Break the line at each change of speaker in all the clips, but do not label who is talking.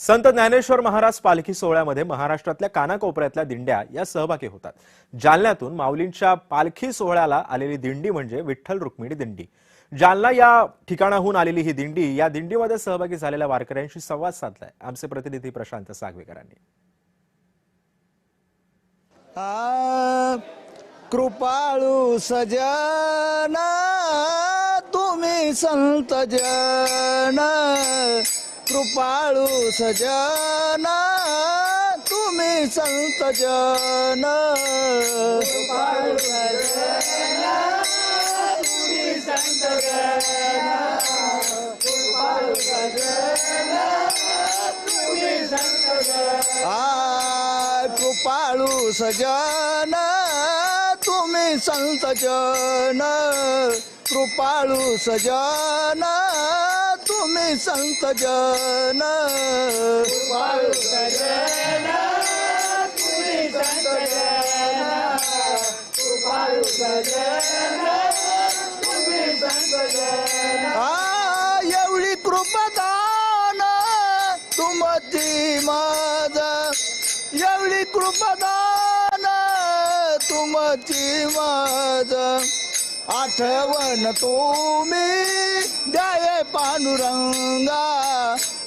संत ज्ञानेश्वर महाराज पालखी सोहळ्यामध्ये महाराष्ट्रातल्या कानाकोपऱ्यातल्या दिंड्या या सहभागी होतात। जालन्यातून माऊलींच्या पालखी सोहळ्याला आलेली दिंडी म्हणजे विठ्ठल रुक्मिणी दिंडी। जालना या ठिकाणाहून आलेली ही दिंडी या दिंडीमध्ये सहभागी झालेल्या वारकऱ्यांशी संवाद साधलाय आमचे प्रतिनिधी प्रशांत सागवेकरांनी।
कृपाळू सजना तुम्ही संत जन, कृपाळू सजना तुम्ही संत जन, कृपाळू सजना तुम्ही संत जन, कृपाळू सजना तुम्ही संत जन, कृपाळू सजन तुम्ही संत जन, कृपाळू सजन तुम्ही संत जन, कृपाळू सजन तुम्ही संत जन, कृपाळू सजन तुम्ही संत जन। एवढी कृपादान तुमची माझा, एवढी कृपादान तुमची माझा, आठवण तुम्ही द्यावे पांडुरंगा,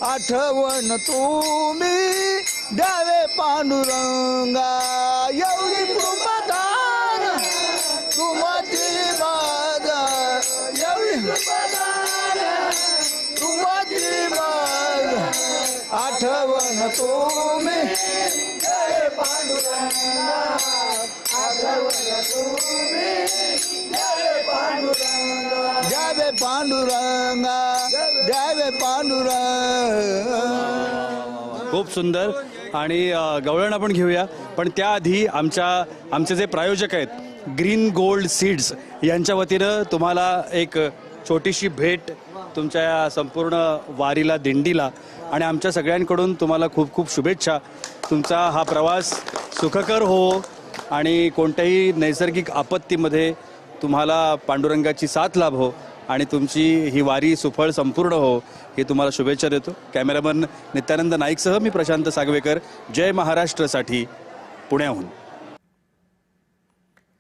आठवण तुम्ही द्यावे पांडुरंगा, एवढी कृपादान तुमची माझा, एवढी कृपादान तुमची माझा, आठवण तुम्ही द्यावे पांडुरंगा, आठवण तुम्ही द्यावे पांडुरंगा, द्यावे पांडुरंगा, द्यावे पांडुरंगा।
खूप सुंदर आणि गवळण आपण घेऊया, पण त्याआधी आमचे जे प्रायोजक आहेत ग्रीन गोल्ड सीड्स यांच्या वतीनं तुम्हाला एक छोटीशी भेट तुमच्या या संपूर्ण वारीला, दिंडीला आणि आमच्या सगळ्यांकडून तुम्हाला खूप खूप शुभेच्छा। तुमचा हा प्रवास सुखकर हो आणि कोणत्याही नैसर्गिक आपत्तीमध्ये तुम्हाला पांडुरंगाची साथ लाभो आणि तुमची ही वारी सुफळ संपूर्ण हो ही तुम्हाला शुभेच्छा देतो। कॅमेरामन नित्यानंद नाईकसह मी प्रशांत सागवेकर, जय महाराष्ट्रसाठी पुण्याहून।